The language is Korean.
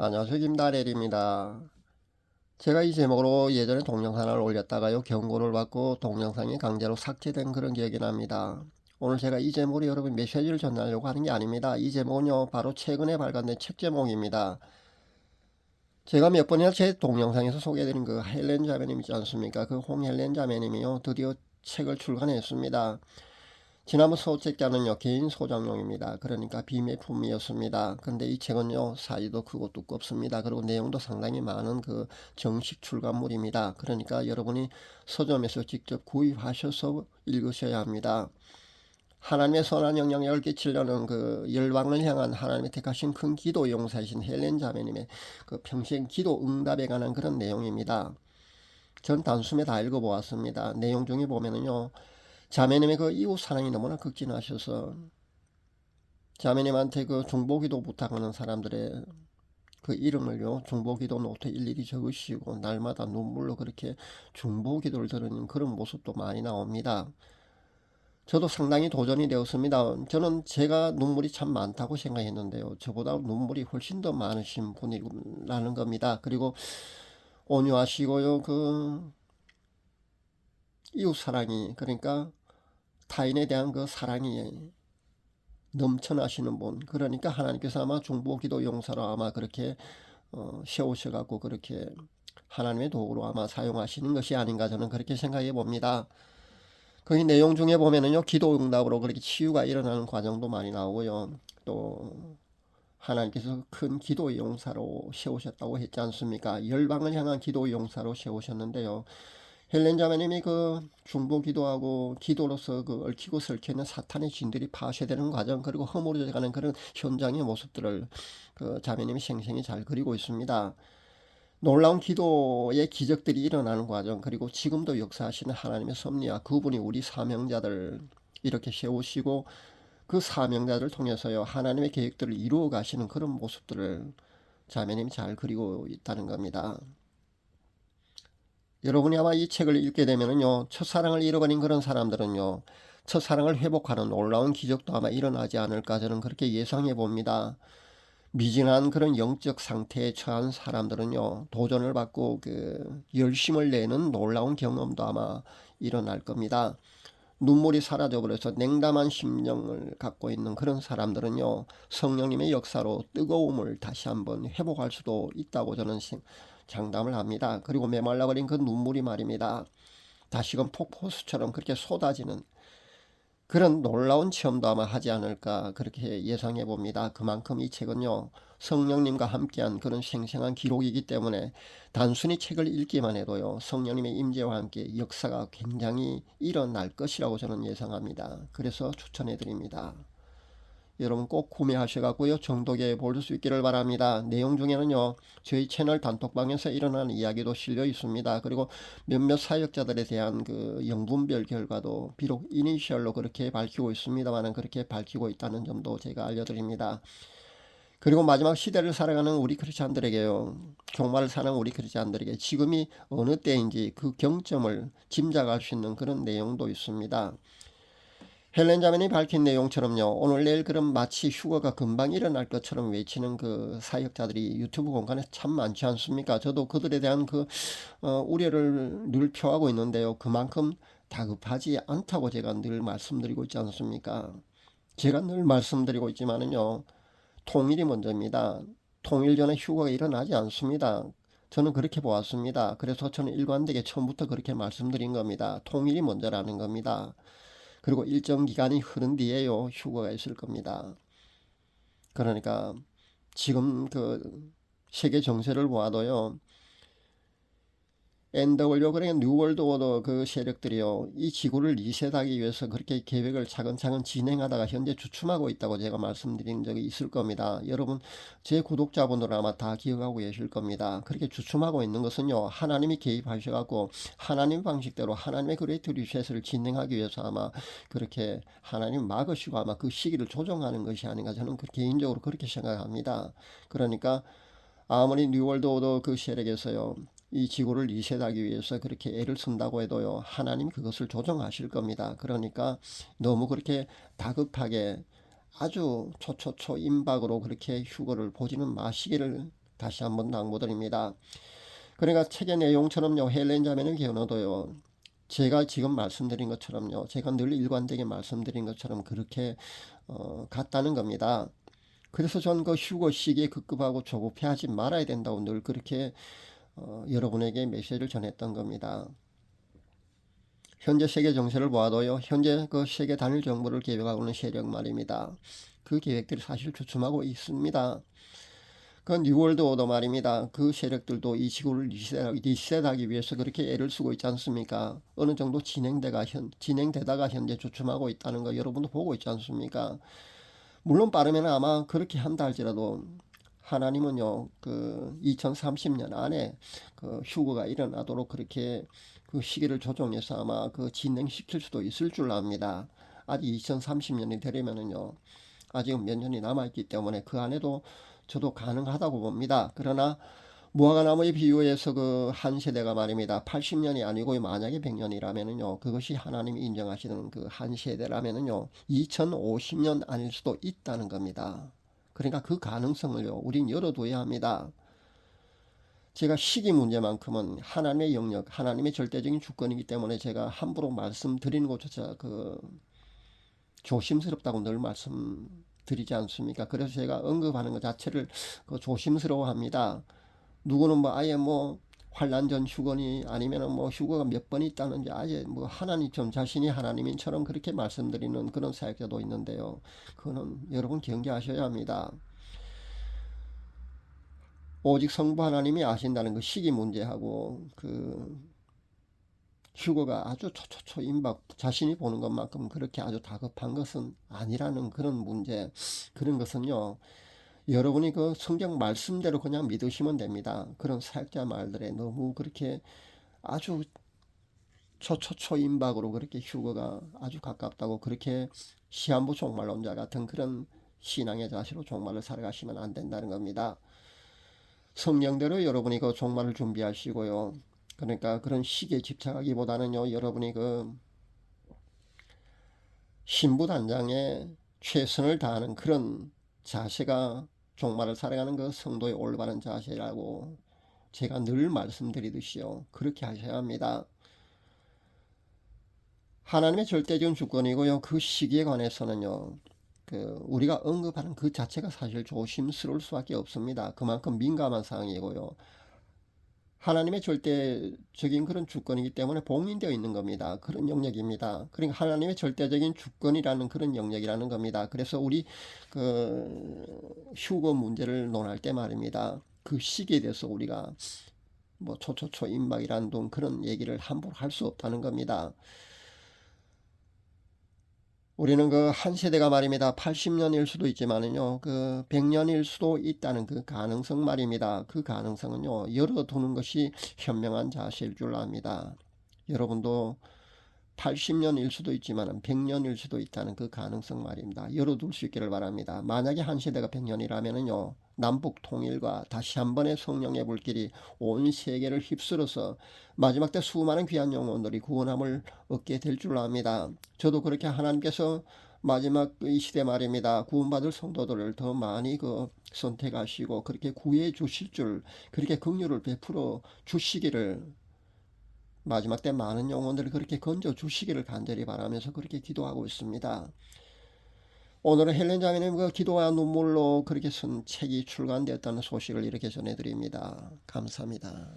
안녕하세요. 김다렐입니다. 제가 이 제목으로 예전에 동영상을 올렸다가요, 경고를 받고 동영상이 강제로 삭제된 그런 기억이 납니다. 오늘 제가 이 제목으로 여러분 메시지를 전하려고 하는 게 아닙니다. 이 제목은요, 바로 최근에 발간된 책 제목입니다. 제가 몇 번이나 제 동영상에서 소개해드린 그 헬렌 자매님 있지 않습니까? 그 홍헬렌 자매님이요, 드디어 책을 출간했습니다. 지난번 소책자는요, 개인 소장용입니다. 그러니까 비매품이었습니다. 근데 이 책은요, 사이도 크고 두껍습니다. 그리고 내용도 상당히 많은 그 정식 출간물입니다. 그러니까 여러분이 서점에서 직접 구입하셔서 읽으셔야 합니다. 하나님의 선한 영향력을 끼치려는 그 열방을 향한 하나님의 택하신 큰 기도 용사이신 헬렌 자매님의 그 평생 기도 응답에 관한 그런 내용입니다. 전 단숨에 다 읽어보았습니다. 내용 중에 보면은요, 자매님의 그 이웃 사랑이 너무나 극진하셔서 자매님한테 그 중보기도 부탁하는 사람들의 그 이름을요, 중보기도 노트에 일일이 적으시고 날마다 눈물로 그렇게 중보기도를 드리는 그런 모습도 많이 나옵니다. 저도 상당히 도전이 되었습니다. 저는 제가 눈물이 참 많다고 생각했는데요, 저보다 눈물이 훨씬 더 많으신 분이라는 겁니다. 그리고 온유하시고요, 그 이웃 사랑이, 그러니까 타인에 대한 그 사랑이 넘쳐나시는 분, 그러니까 하나님께서 아마 중보기도 용사로 아마 그렇게 세우셔갖고 그렇게 하나님의 도구로 아마 사용하시는 것이 아닌가, 저는 그렇게 생각해 봅니다. 거기 내용 중에 보면은요, 기도 응답으로 그렇게 치유가 일어나는 과정도 많이 나오고요, 또 하나님께서 큰 기도 용사로 세우셨다고 했지 않습니까? 열방을 향한 기도 용사로 세우셨는데요, 헬렌 자매님이 그 중보 기도하고 기도로서 그 얽히고 설키는 사탄의 진들이 파쇄되는 과정, 그리고 허물어져가는 그런 현장의 모습들을 그 자매님이 생생히 잘 그리고 있습니다. 놀라운 기도의 기적들이 일어나는 과정, 그리고 지금도 역사하시는 하나님의 섭리와 그분이 우리 사명자들 이렇게 세우시고 그 사명자들을 통해서요, 하나님의 계획들을 이루어 가시는 그런 모습들을 자매님이 잘 그리고 있다는 겁니다. 여러분이 아마 이 책을 읽게 되면은요, 첫사랑을 잃어버린 그런 사람들은요, 첫사랑을 회복하는 놀라운 기적도 아마 일어나지 않을까, 저는 그렇게 예상해 봅니다. 미진한 그런 영적 상태에 처한 사람들은요, 도전을 받고 그 열심을 내는 놀라운 경험도 아마 일어날 겁니다. 눈물이 사라져버려서 냉담한 심령을 갖고 있는 그런 사람들은요, 성령님의 역사로 뜨거움을 다시 한번 회복할 수도 있다고 저는 장담을 합니다. 그리고 메말라버린 그 눈물이 말입니다, 다시금 폭포수처럼 그렇게 쏟아지는 그런 놀라운 체험도 아마 하지 않을까, 그렇게 예상해 봅니다. 그만큼 이 책은요, 성령님과 함께한 그런 생생한 기록이기 때문에 단순히 책을 읽기만 해도요, 성령님의 임재와 함께 역사가 굉장히 일어날 것이라고 저는 예상합니다. 그래서 추천해 드립니다. 여러분 꼭 구매하셔갖고요, 정독해 볼 수 있기를 바랍니다. 내용 중에는요, 저희 채널 단톡방에서 일어난 이야기도 실려 있습니다. 그리고 몇몇 사역자들에 대한 그 영분별 결과도 비록 이니셜로 그렇게 밝히고 있습니다만, 그렇게 밝히고 있다는 점도 제가 알려드립니다. 그리고 마지막 시대를 살아가는 우리 크리스찬들에게요, 종말을 사는 우리 크리스찬들에게 지금이 어느 때인지 그 경점을 짐작할 수 있는 그런 내용도 있습니다. 헬렌 자매이 밝힌 내용처럼요, 오늘 내일 그럼 마치 휴거가 금방 일어날 것처럼 외치는 그 사역자들이 유튜브 공간에 참 많지 않습니까? 저도 그들에 대한 그 우려를 늘 표하고 있는데요, 그만큼 다급하지 않다고 제가 늘 말씀드리고 있지 않습니까? 제가 늘 말씀드리고 있지만은요, 통일이 먼저입니다. 통일 전에 휴거가 일어나지 않습니다. 저는 그렇게 보았습니다. 그래서 저는 일관되게 처음부터 그렇게 말씀드린 겁니다. 통일이 먼저라는 겁니다. 그리고 일정 기간이 흐른 뒤에요, 휴거가 있을 겁니다. 그러니까 지금 그 세계 정세를 보아도요, NW, 그러니까 뉴월드 오더 그 세력들이요, 이 지구를 리셋하기 위해서 그렇게 계획을 차근차근 진행하다가 현재 주춤하고 있다고 제가 말씀드린 적이 있을 겁니다. 여러분, 제 구독자분들은 아마 다 기억하고 계실 겁니다. 그렇게 주춤하고 있는 것은요, 하나님이 개입하셔갖고 하나님 방식대로 하나님의 그레이트 리셋을 진행하기 위해서 아마 그렇게 하나님 막으시고 아마 그 시기를 조정하는 것이 아닌가, 저는 개인적으로 그렇게 생각합니다. 그러니까 아무리 뉴월드 오더 그 세력에서요, 이 지구를 리셋하기 위해서 그렇게 애를 쓴다고 해도요, 하나님이 그것을 조정하실 겁니다. 그러니까 너무 그렇게 다급하게 아주 초초초 임박으로 그렇게 휴거를 보지는 마시기를 다시 한번 당부드립니다. 그러니까 책의 내용처럼요, 헬렌 자매의 견해도요, 제가 지금 말씀드린 것처럼요, 제가 늘 일관되게 말씀드린 것처럼 그렇게 같다는 겁니다. 그래서 전 그 휴거 시기에 급급하고 조급해하지 말아야 된다고 늘 그렇게 여러분에게 메시지를 전했던 겁니다. 현재 세계 정세를 보아도요, 현재 그 세계 단일 정부를 계획하고 있는 세력 말입니다. 그 계획들이 사실 주춤하고 있습니다. 그 뉴월드 오더 말입니다. 그 세력들도 이 지구를 리셋하기 위해서 그렇게 애를 쓰고 있지 않습니까? 어느 정도 진행되다가 현재 주춤하고 있다는 거 여러분도 보고 있지 않습니까? 물론 빠르면 아마 그렇게 한다 할지라도 하나님은요, 그 2030년 안에 그 휴거가 일어나도록 그렇게 그 시기를 조정해서 아마 그 진행시킬 수도 있을 줄 압니다. 아직 2030년이 되려면은요, 아직 몇 년이 남아있기 때문에 그 안에도 저도 가능하다고 봅니다. 그러나 무화과나무에 비유해서 그 한 세대가 말입니다. 80년이 아니고 만약에 100년이라면은요, 그것이 하나님이 인정하시는 그 한 세대라면은요, 2050년 아닐 수도 있다는 겁니다. 그러니까 그 가능성을요, 우린 열어둬야 합니다. 제가 시기 문제만큼은 하나님의 영역, 하나님의 절대적인 주권이기 때문에 제가 함부로 말씀드리는 것조차 그 조심스럽다고 늘 말씀드리지 않습니까? 그래서 제가 언급하는 것 자체를 그 조심스러워합니다. 누구는 뭐 아예 뭐 환란 전 휴거니 아니면은 뭐 휴거가 몇 번 있다는지 아예 뭐 하나님 좀 자신이 하나님인처럼 그렇게 말씀드리는 그런 사역자도 있는데요. 그거는 여러분 경계하셔야 합니다. 오직 성부 하나님이 아신다는 그 시기 문제하고 그 휴거가 아주 초초초 임박 자신이 보는 것만큼 그렇게 아주 다급한 것은 아니라는 그런 문제, 그런 것은요, 여러분이 그 성경 말씀대로 그냥 믿으시면 됩니다. 그런 사역자 말들에 너무 그렇게 아주 초초초 임박으로 그렇게 휴거가 아주 가깝다고 그렇게 시한부 종말론자 같은 그런 신앙의 자세로 종말을 살아가시면 안 된다는 겁니다. 성령대로 여러분이 그 종말을 준비하시고요. 그러니까 그런 시기에 집착하기보다는요, 여러분이 그 신부단장에 최선을 다하는 그런 자세가 종말을 살아가는 그 성도의 올바른 자세라고 제가 늘 말씀드리듯이요, 그렇게 하셔야 합니다. 하나님의 절대적인 주권이고요, 그 시기에 관해서는요, 그 우리가 언급하는 그 자체가 사실 조심스러울 수밖에 없습니다. 그만큼 민감한 상황이고요. 하나님의 절대적인 그런 주권이기 때문에 봉인되어 있는 겁니다. 그런 영역입니다. 그러니까 하나님의 절대적인 주권이라는 그런 영역이라는 겁니다. 그래서 우리 그 휴거 문제를 논할 때 말입니다. 그 시기에 대해서 우리가 뭐 초초초 임박이라는 둥 그런 얘기를 함부로 할 수 없다는 겁니다. 우리는 그 한 세대가 말입니다. 80년일 수도 있지만은요, 그 100년일 수도 있다는 그 가능성 말입니다. 그 가능성은요, 열어두는 것이 현명한 자세일 줄 압니다. 여러분도 80년일 수도 있지만 100년일 수도 있다는 그 가능성 말입니다. 열어둘 수 있기를 바랍니다. 만약에 한 세대가 100년이라면은요, 남북 통일과 다시 한 번의 성령의 불길이 온 세계를 휩쓸어서 마지막 때 수많은 귀한 영혼들이 구원함을 얻게 될 줄 압니다. 저도 그렇게 하나님께서 마지막 이 시대 말입니다. 구원받을 성도들을 더 많이 그 선택하시고 그렇게 구해 주실 줄, 그렇게 긍휼을 베풀어 주시기를, 마지막 때 많은 영혼들을 그렇게 건져 주시기를 간절히 바라면서 그렇게 기도하고 있습니다. 오늘은 헬렌 자매님 그 기도와 눈물로 그렇게 쓴 책이 출간되었다는 소식을 이렇게 전해드립니다. 감사합니다.